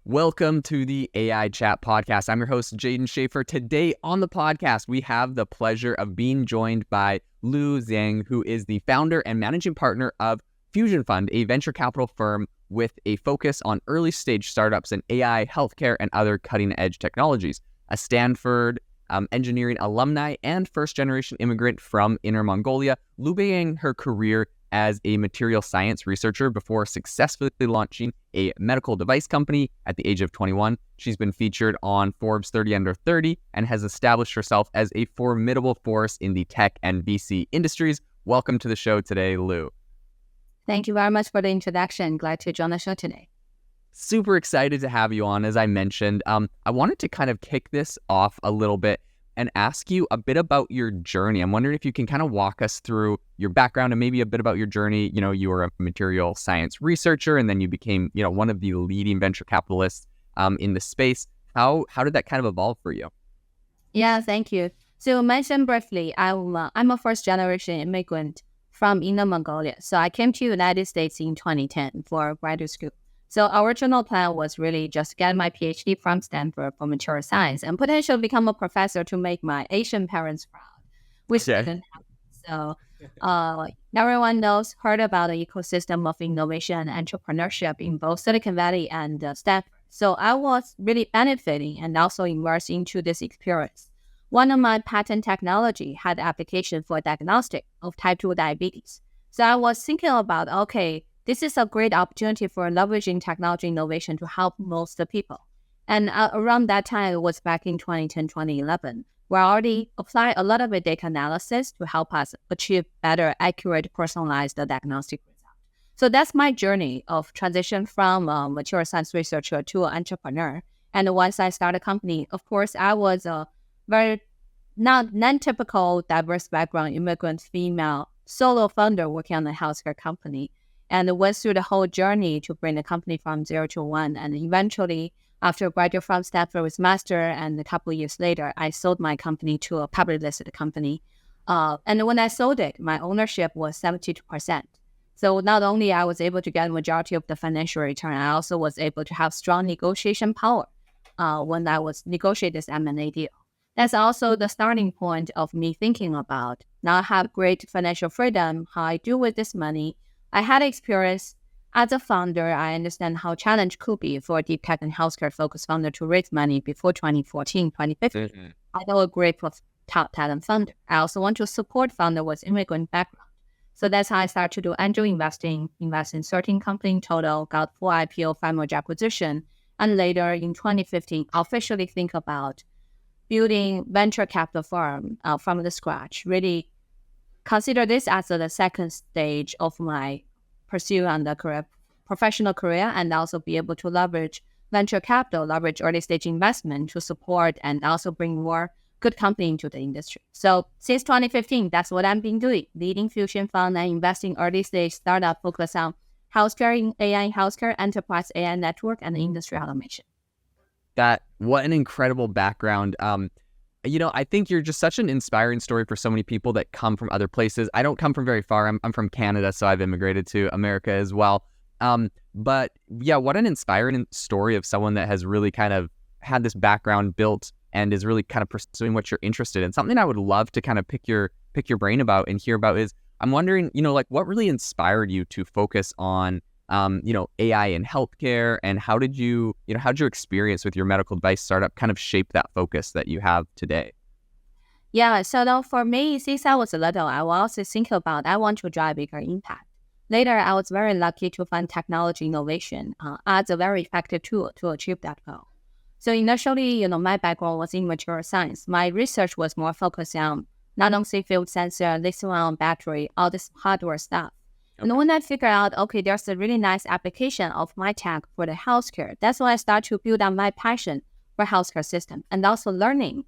Welcome to the AI Chat Podcast. I'm your host, Jaden Schaefer. Today on the podcast, we have the pleasure of being joined by Lu Zhang, who is the founder and managing partner of Fusion Fund, a venture capital firm with a focus on early stage startups in AI, healthcare, and other cutting edge technologies. A Stanford engineering alumni and first generation immigrant from Inner Mongolia, Lu began her career as a material science researcher before successfully launching a medical device company at the age of 21. She's been featured on Forbes 30 Under 30 and has established herself as a formidable force in the tech and VC industries. Welcome to the show today, Lu. Thank you very much for the introduction. Glad to join the show today. Super excited to have you on, as I mentioned. I wanted to kind of kick this off a little bit and ask you a bit about your journey. I'm wondering if you can kind of walk us through your background and maybe a bit about your journey. You know, you were a material science researcher and then you became, one of the leading venture capitalists in the space. How did that kind of evolve for you? Yeah, thank you. So mentioned briefly, I'm a first generation immigrant from Inner Mongolia. So I came to the United States in 2010 for graduate school. So our original plan was really just get my PhD from Stanford for material science and potentially become a professor to make my Asian parents proud, which didn't happen. So everyone heard about the ecosystem of innovation and entrepreneurship in both Silicon Valley and Stanford. So I was really benefiting and also immersed into this experience. One of my patent technology had application for diagnostic of type 2 diabetes. So I was thinking about, this is a great opportunity for leveraging technology innovation to help most people. And around that time, it was back in 2010, 2011, we already applied a lot of data analysis to help us achieve better, accurate, personalized diagnostic results. So that's my journey of transition from a material science researcher to an entrepreneur. And once I started a company, of course, I was a very non-typical diverse background immigrant female solo founder working on a healthcare company. And went through the whole journey to bring the company from 0 to 1. And eventually, after graduating from Stanford with master, and a couple of years later, I sold my company to a publicly listed company. And when I sold it, my ownership was 72%. So not only I was able to get a majority of the financial return, I also was able to have strong negotiation power when I was negotiating this M&A deal. That's also the starting point of me thinking about, now I have great financial freedom, how I do with this money. I had experience as a founder. I understand how challenge could be for a deep tech and healthcare focused founder to raise money before 2014, 2015. Mm-hmm. I know a great top talent founder. I also want to support founder with immigrant background. So that's how I started to do angel investing, invest in 13 companies in total, got 4 IPO, 5 merger acquisition. And later in 2015, officially think about building venture capital firm from the scratch, really consider this as the second stage of my pursuit on the professional career, and also be able to leverage venture capital, leverage early stage investment to support and also bring more good company into the industry. So since 2015, that's what I've been doing, leading Fusion Fund and investing early stage startup focused on healthcare, AI healthcare, enterprise AI network, and industry automation. What an incredible background. I think you're just such an inspiring story for so many people that come from other places. I don't come from very far. I'm from Canada, so I've immigrated to America as well. But yeah, what an inspiring story of someone that has really kind of had this background built and is really kind of pursuing what you're interested in. Something I would love to kind of pick your brain about and hear about is, I'm wondering, what really inspired you to focus on AI in healthcare, and how did your experience with your medical device startup kind of shape that focus that you have today? Yeah, so for me, since I was little, I was also thinking about, I want to drive bigger impact. Later, I was very lucky to find technology innovation as a very effective tool to achieve that goal. So initially, my background was in material science. My research was more focused on non-on field sensor, lithium-ion battery, all this hardware stuff. Okay. And when I figured out, there's a really nice application of my tech for the healthcare, that's when I started to build on my passion for healthcare system and also learning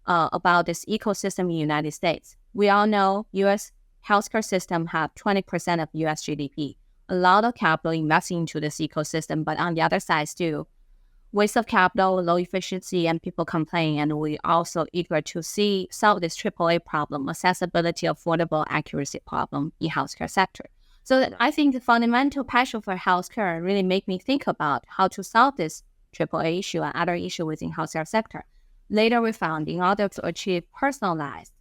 about this ecosystem in the United States. We all know U.S. healthcare system have 20% of U.S. GDP. A lot of capital investing into this ecosystem, but on the other side still, waste of capital, low efficiency, and people complain. And we also eager to solve this AAA problem, accessibility, affordable, accuracy problem in healthcare sector. So I think the fundamental passion for healthcare really make me think about how to solve this AAA issue, and other issue within healthcare sector. Later, we found in order to achieve personalized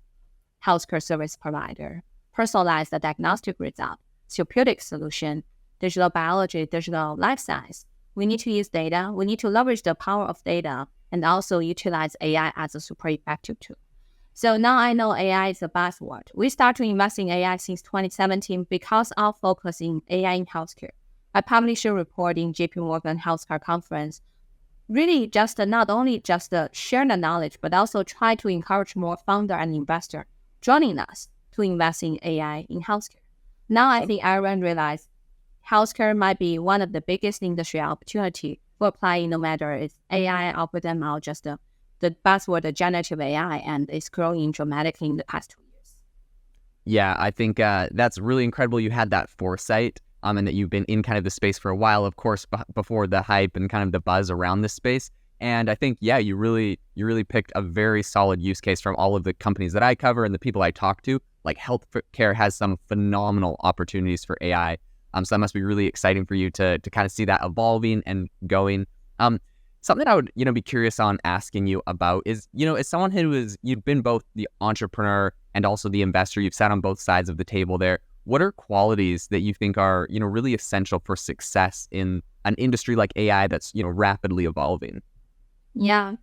healthcare service provider, personalized diagnostic result, therapeutic solution, digital biology, digital life science, we need to use data. We need to leverage the power of data and also utilize AI as a super effective tool. So now I know AI is a buzzword. We start to invest in AI since 2017 because of focus in AI in healthcare. I published a report in JP Morgan Healthcare Conference, really just not only just share the knowledge, but also try to encourage more founder and investor joining us to invest in AI in healthcare. Now I think everyone realized healthcare might be one of the biggest industry opportunity for applying, no matter it's AI, algorithm, or just the buzzword, the generative AI, and it's growing dramatically in the past 2 years. Yeah, I think that's really incredible. You had that foresight, and that you've been in kind of the space for a while, of course, before the hype and kind of the buzz around this space. And I think, yeah, you really picked a very solid use case from all of the companies that I cover and the people I talk to. Like healthcare has some phenomenal opportunities for AI. So that must be really exciting for you to kind of see that evolving and going. Something I would, be curious on asking you about is, as someone you've been both the entrepreneur and also the investor, you've sat on both sides of the table there. What are qualities that you think are, really essential for success in an industry like AI that's, rapidly evolving? Yeah,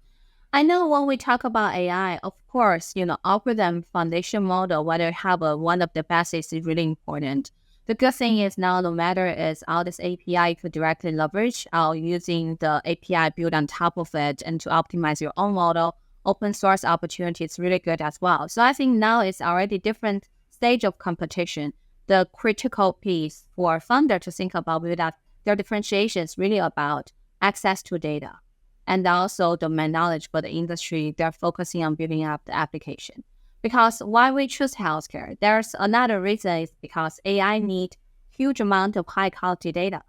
I know when we talk about AI, of course, algorithm foundation model, whether you have one of the best is really important. The good thing is now, no matter is all this API you could directly leverage or using the API built on top of it and to optimize your own model, open source opportunity is really good as well. So I think now it's already different stage of competition. The critical piece for a founder to think about that their differentiation is really about access to data and also domain knowledge for the industry. They're focusing on building up the application. Because why we choose healthcare, there's another reason is because AI need huge amount of high quality data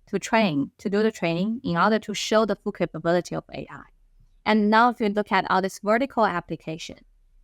to do the training in order to show the full capability of AI. And now if you look at all this vertical application,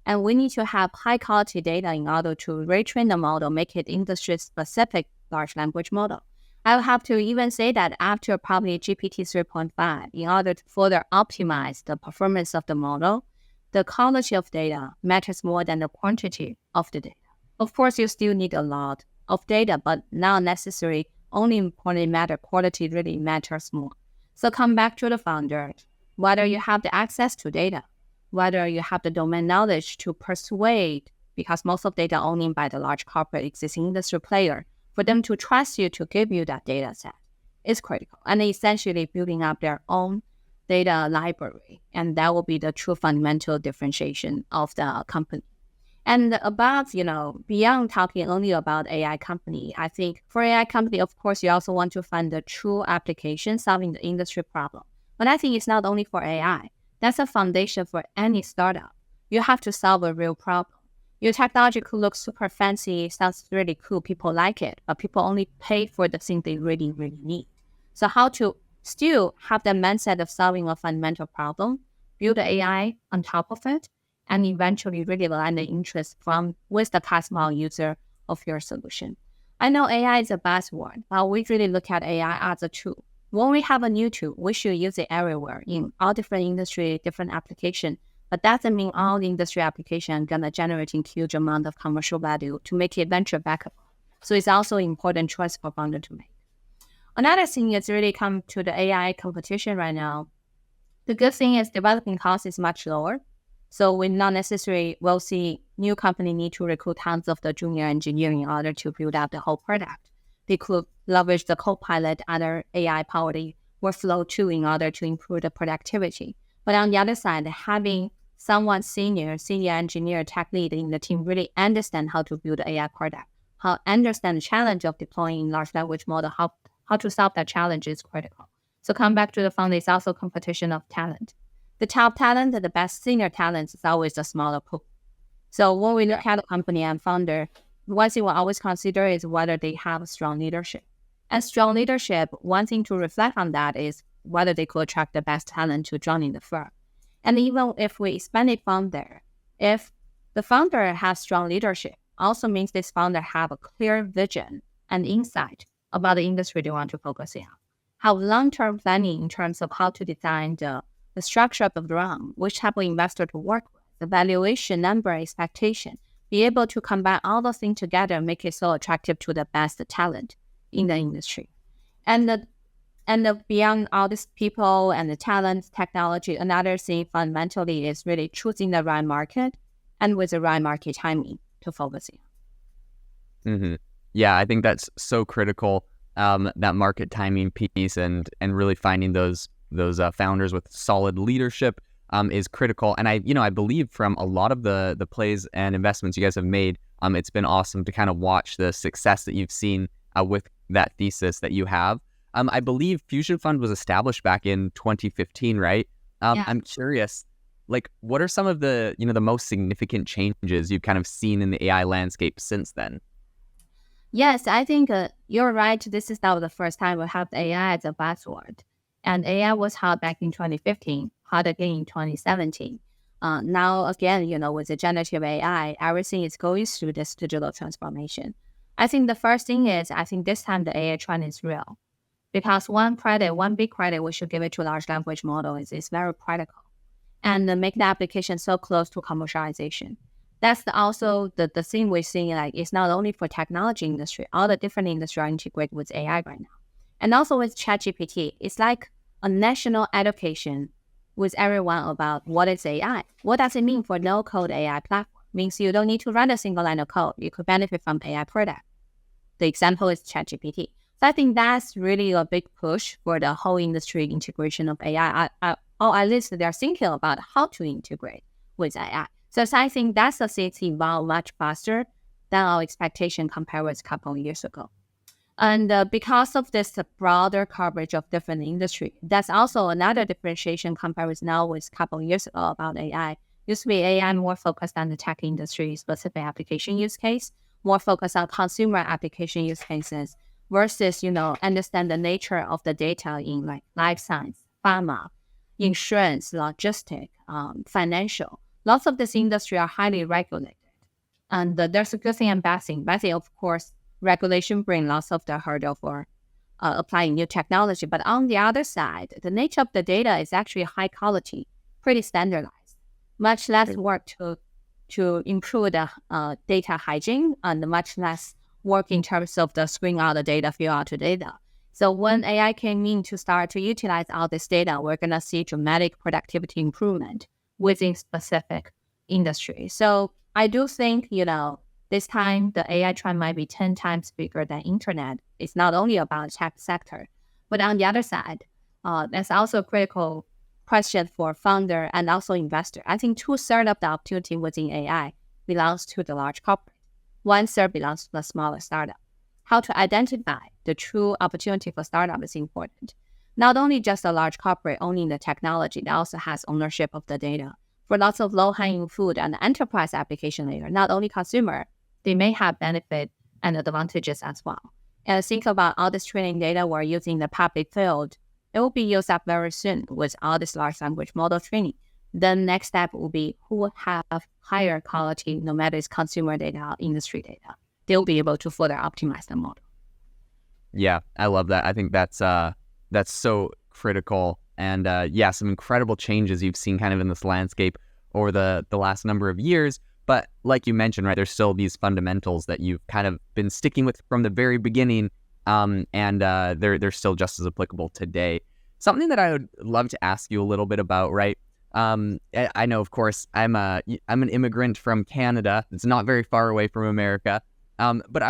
and we need to have high quality data in order to retrain the model, make it industry specific large language model. I will have to even say that after probably GPT 3.5, in order to further optimize the performance of the model, the quality of data matters more than the quantity of the data. Of course, you still need a lot of data, but not necessarily only important matter. Quality really matters more. So come back to the founder, whether you have the access to data, whether you have the domain knowledge to persuade, because most of data owned by the large corporate existing industry player, for them to trust you to give you that data set is critical. And essentially building up their own data library. And that will be the true fundamental differentiation of the company. And above, beyond talking only about AI company, I think for AI company, of course, you also want to find the true application solving the industry problem. But I think it's not only for AI. That's a foundation for any startup. You have to solve a real problem. Your technology could look super fancy, sounds really cool, people like it, but people only pay for the thing they really, really need. So how to still have the mindset of solving a fundamental problem, build the AI on top of it, and eventually really align the interest with the customer user of your solution. I know AI is a buzzword, but we really look at AI as a tool. When we have a new tool, we should use it everywhere in all different industry, different application. But that doesn't mean all the industry application are gonna generate a huge amount of commercial value to make it venture backable. So it's also an important choice for founder to make. Another thing is really come to the AI competition right now. The good thing is developing cost is much lower. So we not necessarily will see new company need to recruit tons of the junior engineering in order to build out the whole product. They could leverage the Copilot, other AI-powered workflow tool in order to improve the productivity. But on the other side, having someone senior engineer, tech lead in the team really understand how to build an AI product, how understand the challenge of deploying large language model, how to solve that challenge is critical. So come back to the founder, it's also competition of talent. The top talent, the best senior talent is always a smaller pool. So when we look at a company and founder, one thing we'll always consider is whether they have strong leadership. And strong leadership, one thing to reflect on that is whether they could attract the best talent to join in the firm. And even if we expand it from there, if the founder has strong leadership, also means this founder have a clear vision and insight about the industry they want to focus on. have long-term planning in terms of how to design the structure of the round, which type of investor to work with, the valuation number, expectation, be able to combine all those things together and make it so attractive to the best talent in the industry. And beyond all these people and the talent, technology, another thing fundamentally is really choosing the right market and with the right market timing to focus on. Mm-hmm. Yeah, I think that's so critical. That market timing piece and really finding those founders with solid leadership is critical. And I believe from a lot of the plays and investments you guys have made, it's been awesome to kind of watch the success that you've seen with that thesis that you have. I believe Fusion Fund was established back in 2015, right? Yeah. I'm curious, like, what are some of the the most significant changes you've kind of seen in the AI landscape since then? Yes, I think you're right. This is not the first time we have AI as a buzzword. And AI was hot back in 2015, hot again in 2017. Now, again, with the generative AI, everything is going through this digital transformation. I think the first thing is, I think this time the AI trend is real. Because one big credit we should give it to large language model is very critical. And make the application so close to commercialization. That's also the thing we're seeing, like, it's not only for technology industry, all the different industry are integrated with AI right now. And also with ChatGPT, it's like a national education with everyone about what is AI. What does it mean for no-code AI platform? Means you don't need to write a single line of code. You could benefit from AI product. The example is ChatGPT. So I think that's really a big push for the whole industry integration of AI. Or at least they're thinking about how to integrate with AI. So I think that's a thing evolved much faster than our expectation compared with a couple of years ago. And because of this broader coverage of different industry, that's also another differentiation compared with now with a couple of years ago about AI. Used to be AI more focused on the tech industry specific application use case, more focused on consumer application use cases versus, understand the nature of the data in like life science, pharma, insurance, logistic, financial. Lots of this industry are highly regulated. And there's a good thing and bad thing. Bad thing, of course, regulation brings lots of the hurdle for applying new technology. But on the other side, the nature of the data is actually high quality, pretty standardized, much less work to improve the data hygiene and much less work in terms of the screen out the data, fill out the data. So when AI came in to start to utilize all this data, we're going to see dramatic productivity improvement within specific industry. So I do think, this time the AI trend might be 10 times bigger than internet. It's not only about tech sector, but on the other side, that's also a critical question for founder and also investor. I think 2/3 of the opportunity within AI belongs to the large corporate. 1/3 belongs to the smaller startup. How to identify the true opportunity for startup is important. Not only just a large corporate owning the technology, that also has ownership of the data. For lots of low-hanging fruit and enterprise application layer, not only consumer, they may have benefit and advantages as well. And think about all this training data we're using in the public field. It will be used up very soon with all this large language model training. The next step will be who have higher quality, no matter it's consumer data or industry data. They'll be able to further optimize the model. Yeah, I love that. I think that's so critical. And some incredible changes you've seen kind of in this landscape over the last number of years. But like you mentioned, right, there's still these fundamentals that you've kind of been sticking with from the very beginning, and they're still just as applicable today. Something that I would love to ask you a little bit about, right? I know, of course, I'm an immigrant from Canada. It's not very far away from America. But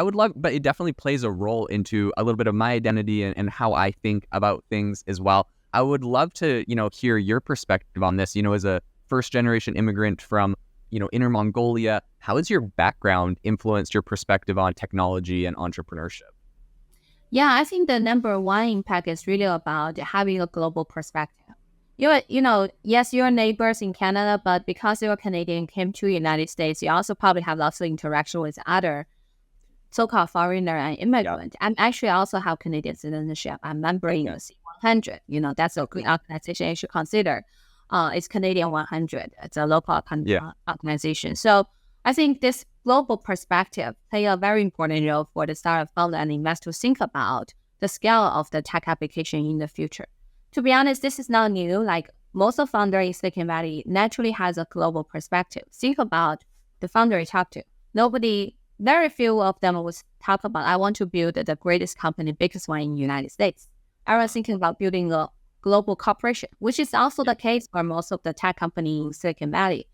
it definitely plays a role into a little bit of my identity and how I think about things as well. I would love to, hear your perspective on this, as a first generation immigrant from, Inner Mongolia. How has your background influenced your perspective on technology and entrepreneurship? Yeah, I think the number one impact is really about having a global perspective. Yes, you're neighbors in Canada, but because you're Canadian, came to the United States, you also probably have lots of interaction with other so-called foreigner and immigrant. Yeah. And actually also have Canadian citizenship. I'm member in C100. That's a good organization you should consider. It's Canadian 100. It's a local organization. So I think this global perspective play a very important role for the startup founder and investor to think about the scale of the tech application in the future. To be honest, this is not new. Like most of founders in Silicon Valley naturally has a global perspective. Think about the founder you talk to. Very few of them would talk about, I want to build the greatest company, biggest one in the United States. Everyone's thinking about building a global corporation, which is also the case for most of the tech companies in Silicon Valley.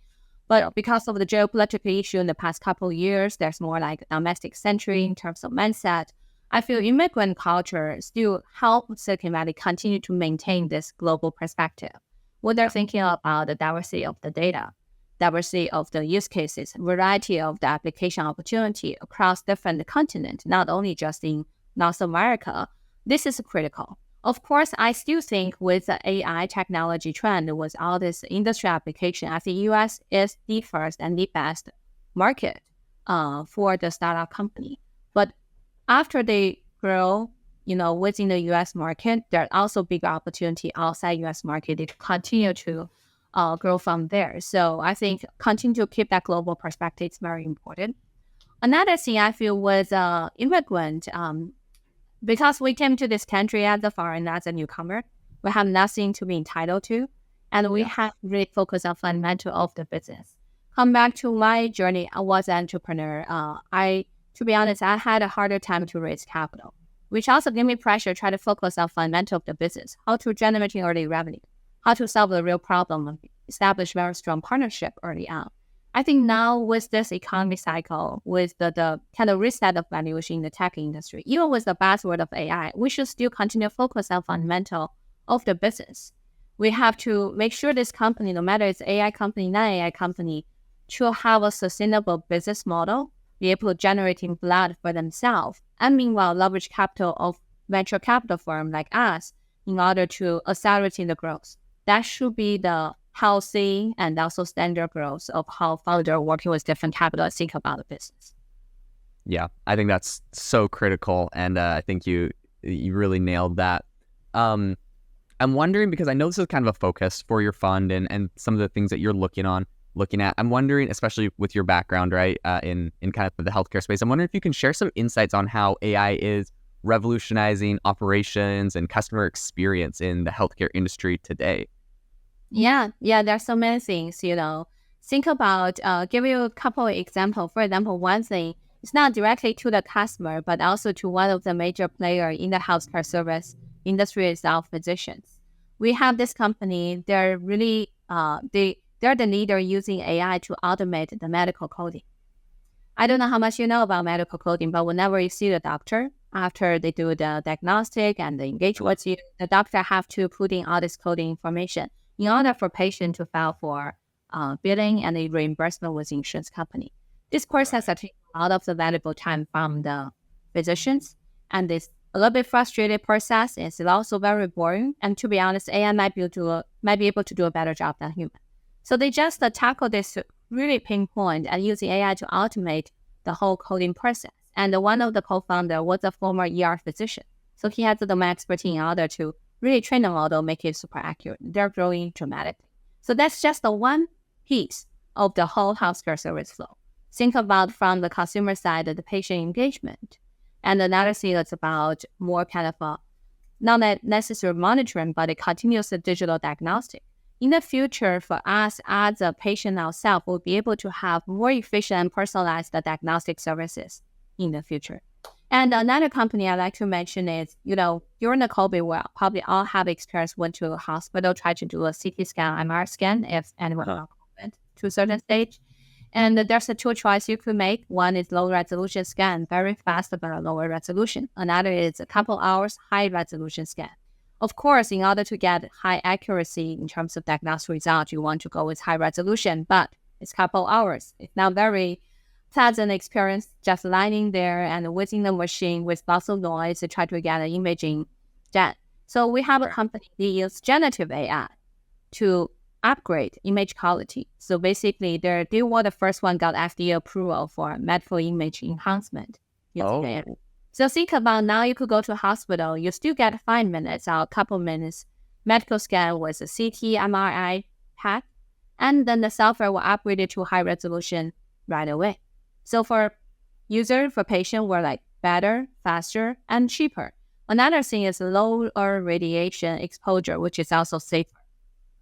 But because of the geopolitical issue in the past couple of years, there's more like domestic century in terms of mindset. I feel immigrant culture still help Silicon Valley continue to maintain this global perspective. When they're thinking about the diversity of the data, diversity of the use cases, variety of the application opportunity across different continents, not only just in North America, this is critical. Of course, I still think with the AI technology trend, with all this industry application, I think US is the first and the best market for the startup company. But after they grow, within the US market, there are also big opportunity outside US market to continue to grow from there. So I think continue to keep that global perspective is very important. Another thing I feel was immigrant, because we came to this country as a foreign, as a newcomer, we have nothing to be entitled to, and we have really focused on fundamental of the business. Come back to my journey, I was an entrepreneur. To be honest, I had a harder time to raise capital, which also gave me pressure to try to focus on fundamental of the business, how to generate early revenue, how to solve the real problem, establish very strong partnership early on. I think now with this economy cycle, with the kind of reset of valuation in the tech industry, even with the buzzword of AI, we should still continue to focus on fundamental of the business. We have to make sure this company, no matter it's AI company, non-AI company, should have a sustainable business model, be able to generate in blood for themselves, and meanwhile leverage capital of venture capital firm like us in order to accelerate the growth. That should be the healthy and also standard growth of how founder working with different capital think about the business. Yeah, I think that's so critical, and I think you really nailed that. I'm wondering, because I know this is kind of a focus for your fund and some of the things that you're looking at. I'm wondering, especially with your background, right, in kind of the healthcare space, I'm wondering if you can share some insights on how AI is revolutionizing operations and customer experience in the healthcare industry today. Yeah, there's so many things, Think about, give you a couple of examples. For example, one thing, it's not directly to the customer, but also to one of the major players in the healthcare service industry itself, physicians. We have this company, they're really, they're the leader using AI to automate the medical coding. I don't know how much you know about medical coding, but whenever you see the doctor, after they do the diagnostic and they engage with you, the doctor have to put in all this coding information in order for patient to file for billing and the reimbursement with the insurance company. This process has taken a lot of the valuable time from the physicians, and this a little bit frustrated process. It's also very boring, and to be honest, AI might be able to do a better job than human. So they just tackle this really pinpoint and using AI to automate the whole coding process. And one of the co-founder was a former ER physician, so he has the domain expertise in order to really train the model, make it super accurate. They're growing dramatically. So that's just the one piece of the whole healthcare service flow. Think about from the consumer side, the patient engagement. And another thing that's about more kind of a, not necessary monitoring, but a continuous digital diagnostic. In the future, for us as a patient ourselves, we'll be able to have more efficient and personalized diagnostic services in the future. And another company I'd like to mention is, during the COVID, we probably all have experience, went to a hospital, tried to do a CT scan, MR scan, if anyone got COVID to a certain stage. And there's a two choice you could make. One is low resolution scan, very fast but a lower resolution. Another is a couple hours high resolution scan. Of course, in order to get high accuracy in terms of diagnostic results, you want to go with high resolution, but it's a couple hours. It's not very pleasant experience just lying there and within the machine with lots of noise to try to get an imaging done. So we have a company that uses generative AI to upgrade image quality. So basically, they were the first one got FDA approval for medical image enhancement. So think about now you could go to a hospital, you still get 5 minutes or a couple minutes medical scan with a CT, MRI, PET, and then the software will upgrade it to high resolution right away. So for user, for patient, we're like better, faster, and cheaper. Another thing is lower radiation exposure, which is also safer.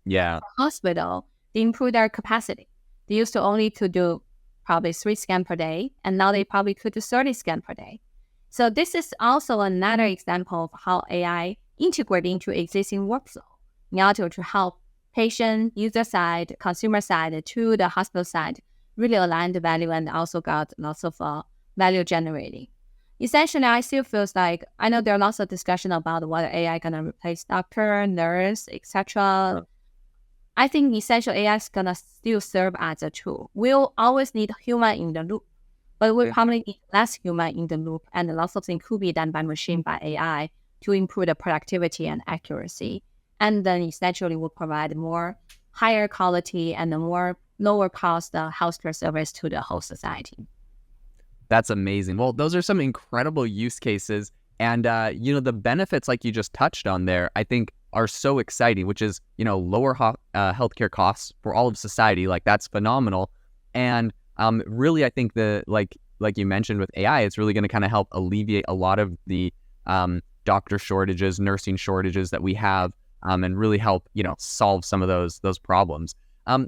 Yeah. Hospital, they improve their capacity. They used to only to do probably 3 scans per day, and now they probably could do 30 scans per day. So this is also another example of how AI integrate into existing workflow in order to help patient, user side, consumer side to the hospital side really align the value and also got lots of value generating. Essentially, I still feels like, I know there are lots of discussion about whether AI gonna replace doctor, nurse, etc. I think essentially AI is gonna still serve as a tool. We'll always need human in the loop, but we'll probably need less human in the loop, and lots of things could be done by machine, by AI to improve the productivity and accuracy. And then essentially will provide more higher quality and a more lower cost healthcare service to the whole society. That's amazing. Well, those are some incredible use cases. And, the benefits like you just touched on there, I think are so exciting, which is, lower healthcare costs for all of society. Like that's phenomenal. And really, I think like you mentioned with AI, it's really going to kind of help alleviate a lot of the doctor shortages, nursing shortages that we have, and really help, solve some of those problems.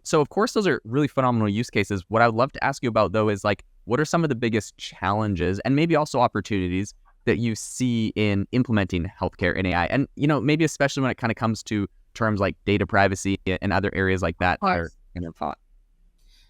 So of course, those are really phenomenal use cases. What I would love to ask you about though is like, what are some of the biggest challenges and maybe also opportunities that you see in implementing healthcare in AI? And, maybe especially when it kind of comes to terms like data privacy and other areas like that are kind of hot.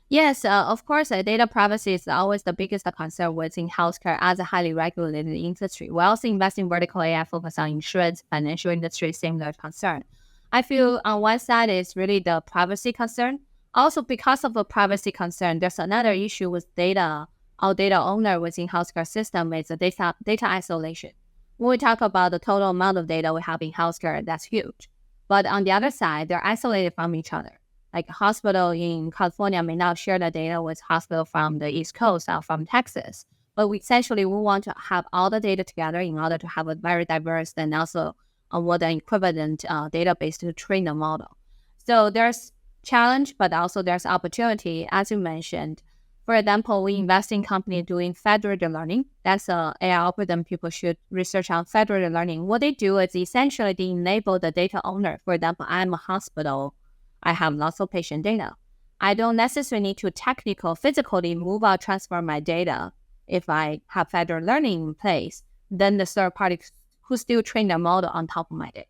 Yes, of course, data privacy is always the biggest concern within healthcare as a highly regulated industry. We also invest in vertical AI focus on insurance, financial industry, similar concern. I feel on one side is really the privacy concern. Also, because of the privacy concern, there's another issue with data. Our data owner within healthcare system is the data isolation. When we talk about the total amount of data we have in healthcare, that's huge. But on the other side, they're isolated from each other. Like a hospital in California may not share the data with hospital from the East Coast or from Texas. But we want to have all the data together in order to have a very diverse and also a more than equivalent database to train the model. So there's challenge, but also there's opportunity. As you mentioned, for example, we invest in company doing federated learning. That's AI algorithm people should research on federated learning. What they do is essentially they enable the data owner. For example, I'm a hospital. I have lots of patient data. I don't necessarily need to physically move or transfer my data. If I have federated learning in place, then the third party could still train the model on top of my data.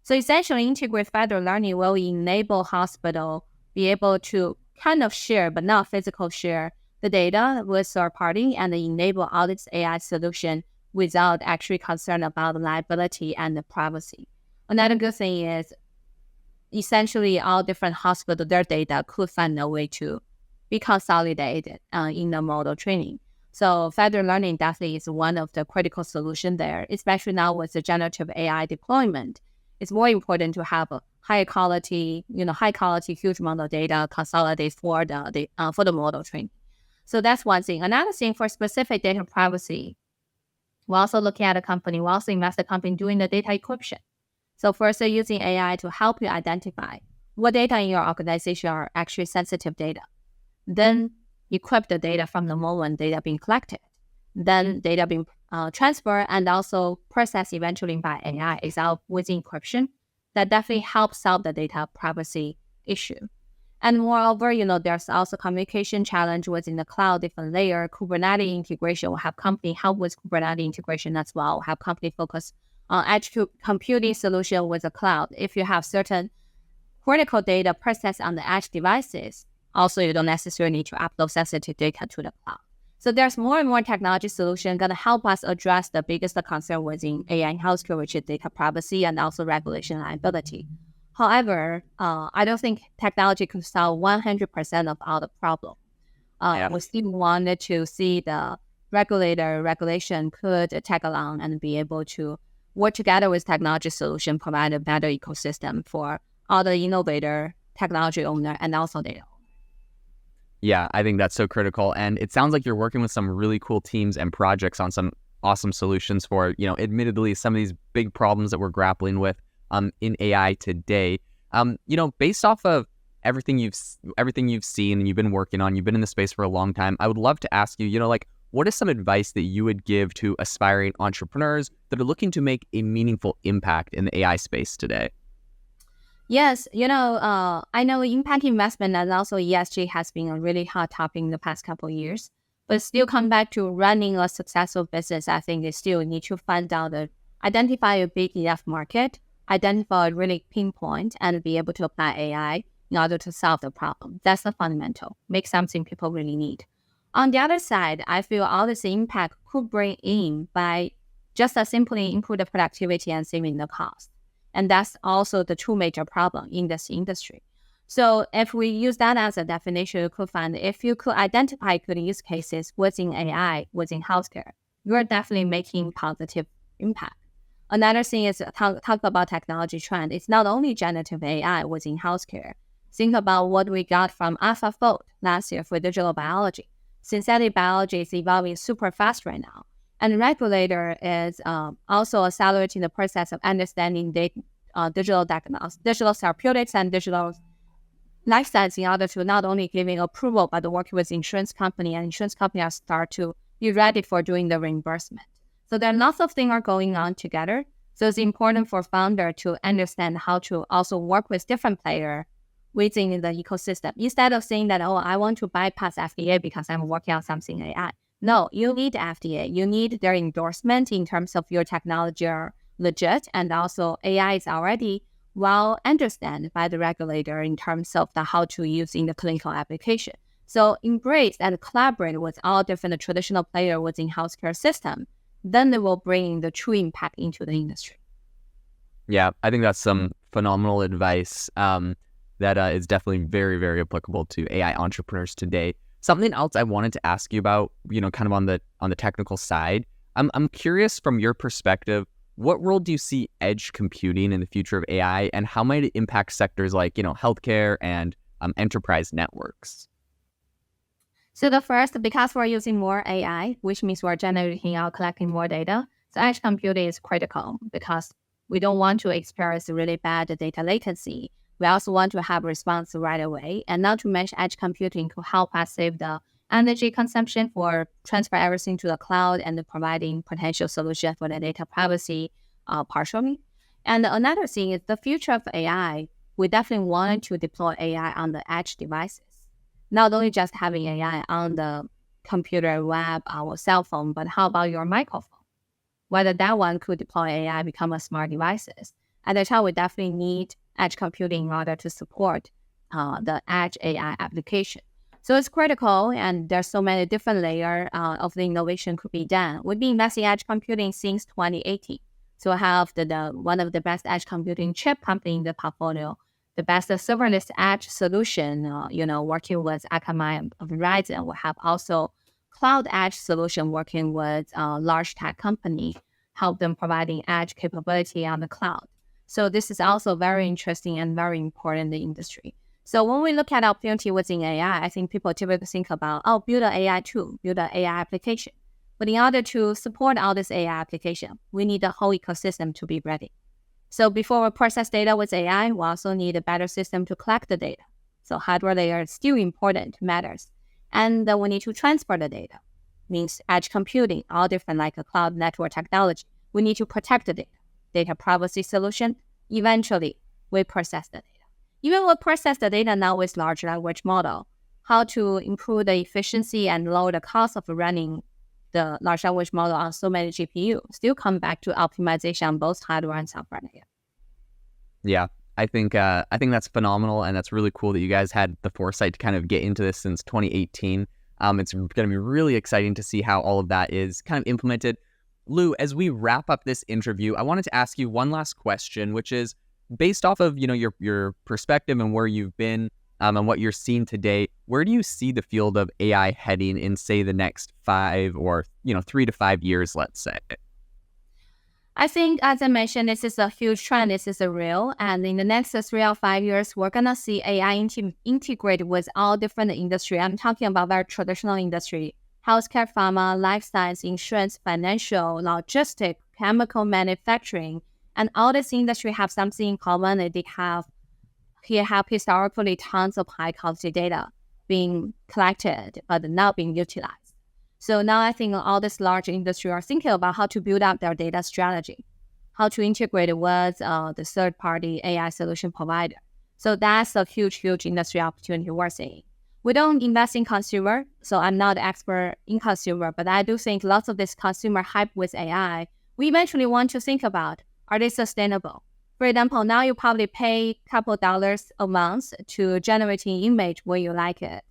So essentially, integrate federated learning will enable hospital be able to kind of share, but not physical share, the data with third party and enable all this AI solution without actually concern about the liability and the privacy. Another good thing is essentially all different hospitals, their data could find a way to be consolidated in the model training. So federated learning definitely is one of the critical solutions there, especially now with the generative AI deployment. It's more important to have a high quality, huge amount of data consolidated for the model training. So that's one thing. Another thing for specific data privacy, we're also looking at a company, we also invest in a company doing the data encryption. So first, using AI to help you identify what data in your organization are actually sensitive data. Then encrypt the data from the moment data being collected. Then data being transferred and also processed eventually by AI is out with encryption. That definitely helps solve the data privacy issue. And moreover, there's also communication challenge within the cloud, different layer, Kubernetes integration. We'll have company help with Kubernetes integration as well. We'll have company focus on edge computing solution with the cloud. If you have certain critical data processed on the edge devices, also you don't necessarily need to upload sensitive data to the cloud. So there's more and more technology solution going to help us address the biggest concern within AI in healthcare, which is data privacy and also regulation liability. However, I don't think technology could solve 100% of all the problem. We still wanted to see the regulation could tag along and be able to work together with technology solution, provide a better ecosystem for all the innovator, technology owner, and also data owner. Yeah, I think that's so critical. And it sounds like you're working with some really cool teams and projects on some awesome solutions for, admittedly, some of these big problems that we're grappling with in AI today. Based off of everything you've seen and you've been working on, you've been in the space for a long time, I would love to ask you, what is some advice that you would give to aspiring entrepreneurs that are looking to make a meaningful impact in the AI space today? Yes, I know impact investment and also ESG has been a really hot topic in the past couple of years. But still come back to running a successful business, I think you still need to identify a big enough market, identify a really pinpoint, and be able to apply AI in order to solve the problem. That's the fundamental. Make something people really need. On the other side, I feel all this impact could bring in by just simply improve the productivity and saving the cost. And that's also the two major problems in this industry. So if we use that as a definition, you could find if you could identify good use cases within AI, within healthcare, you're definitely making positive impact. Another thing is talk about technology trend. It's not only generative AI within healthcare. Think about what we got from AlphaFold last year for digital biology. Synthetic biology is evolving super fast right now. And the regulator is also accelerating the process of understanding digital diagnostics, digital therapeutics, and digital life science in order to not only giving approval, but working with insurance company, and insurance companies start to be ready for doing the reimbursement. So there are lots of things are going on together. So it's important for founder to understand how to also work with different players within the ecosystem. Instead of saying that, oh, I want to bypass FDA because I'm working on something AI. No, you need FDA. You need their endorsement in terms of your technology are legit, and also AI is already well understood by the regulator in terms of how to use in the clinical application. So embrace and collaborate with all different traditional players within healthcare system. Then they will bring the true impact into the industry. Yeah, I think that's some phenomenal advice that is definitely very, very applicable to AI entrepreneurs today. Something else I wanted to ask you about, kind of on the technical side. I'm curious from your perspective, what role do you see edge computing in the future of AI, and how might it impact sectors like, healthcare and enterprise networks? So the first, because we're using more AI, which means we're generating or collecting more data, so edge computing is critical because we don't want to experience really bad data latency. We also want to have response right away. And not to mention edge computing could help us save the energy consumption for transfer everything to the cloud and providing potential solution for the data privacy partially. And another thing is the future of AI. We definitely want to deploy AI on the edge devices. Not only just having AI on the computer, web, our cell phone, but how about your microphone? Whether that one could deploy AI become a smart devices. At the time, we definitely need edge computing in order to support the edge AI application. So it's critical, and there's so many different layers of the innovation could be done. We've been investing in edge computing since 2018. So I have the one of the best edge computing chip company in the portfolio, the best serverless edge solution, working with Akamai of Verizon. We have also cloud edge solution working with large tech company, help them providing edge capability on the cloud. So this is also very interesting and very important in the industry. So when we look at opportunity within AI, I think people typically think about, build an AI tool, build an AI application. But in order to support all this AI application, we need the whole ecosystem to be ready. So before we process data with AI, we also need a better system to collect the data. So hardware layer is still important, matters. And we need to transfer the data, means edge computing, all different like a cloud network technology. We need to protect the data privacy solution. Eventually, we process the data. Even we process the data now with large language model, how to improve the efficiency and lower the cost of running the large language model on so many GPU, still come back to optimization on both hardware and software layer. Yeah, I think that's phenomenal, and that's really cool that you guys had the foresight to kind of get into this since 2018. It's going to be really exciting to see how all of that is kind of implemented. Lu, as we wrap up this interview, I wanted to ask you one last question, which is based off of your perspective and where you've been and what you're seeing today. Where do you see the field of AI heading in, say, the next 5 or 3 to 5 years, let's say? I think, as I mentioned, this is a huge trend. This is a real, and in the next 3 or 5 years, we're gonna see AI integrated with all different industry. I'm talking about very traditional industry: healthcare, pharma, life science, insurance, financial, logistics, chemical manufacturing, and all this industry have something in common. They have historically tons of high quality data being collected but not being utilized. So now I think all this large industry are thinking about how to build up their data strategy, how to integrate it with the third-party AI solution provider. So that's a huge, huge industry opportunity we're seeing. We don't invest in consumer, so I'm not an expert in consumer, but I do think lots of this consumer hype with AI, we eventually want to think about, are they sustainable? For example, now you probably pay a couple dollars a month to generate an image when you like it.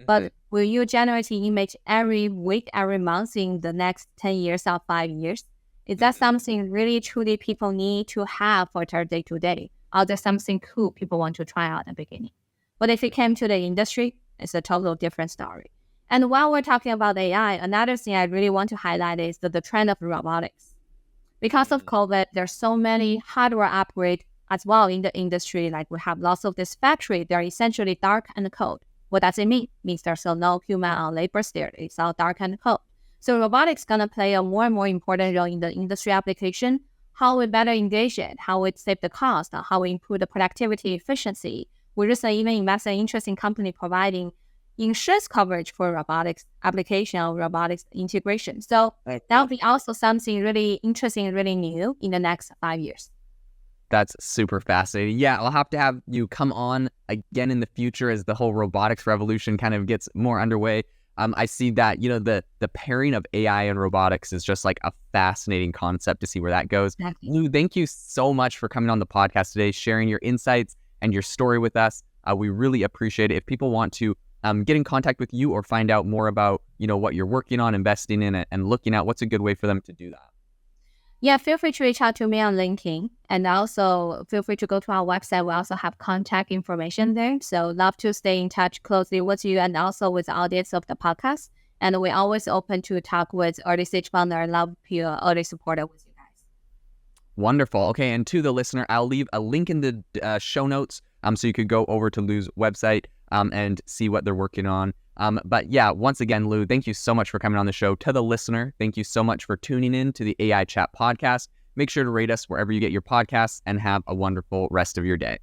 But will you generate an image every week, every month in the next 10 years or 5 years? Is that something really truly people need to have for their day-to-day? Or is there something cool people want to try out at the beginning? But if it came to the industry, it's a total different story. And while we're talking about AI, another thing I really want to highlight is the trend of robotics. Because of COVID, there's so many hardware upgrades as well in the industry. Like we have lots of this factory, they're essentially dark and cold. What does it mean? It means there's no human or labor there. It's all dark and cold. So robotics going to play a more and more important role in the industry application. How we better engage it, how we save the cost, how we improve the productivity, efficiency. We recently even invested in an interesting company providing insurance coverage for robotics application or robotics integration. So that will be also something really interesting and really new in the next 5 years. That's super fascinating. Yeah, I'll have to have you come on again in the future as the whole robotics revolution kind of gets more underway. I see that, the pairing of AI and robotics is just like a fascinating concept to see where that goes. Exactly. Lu, thank you so much for coming on the podcast today, sharing your insights and your story with us. We really appreciate it. If people want to get in contact with you or find out more about, what you're working on, investing in it, and looking at, what's a good way for them to do that? Yeah, feel free to reach out to me on LinkedIn, and also feel free to go to our website. We also have contact information there. So love to stay in touch closely with you and also with the audience of the podcast. And we're always open to talk with early stage founder. Love to be an early supporter with you guys. Wonderful. Okay, and to the listener, I'll leave a link in the show notes so you could go over to Lu's website and see what they're working on. But yeah, once again, Lu, thank you so much for coming on the show. To the listener, thank you so much for tuning in to the AI Chat podcast. Make sure to rate us wherever you get your podcasts and have a wonderful rest of your day.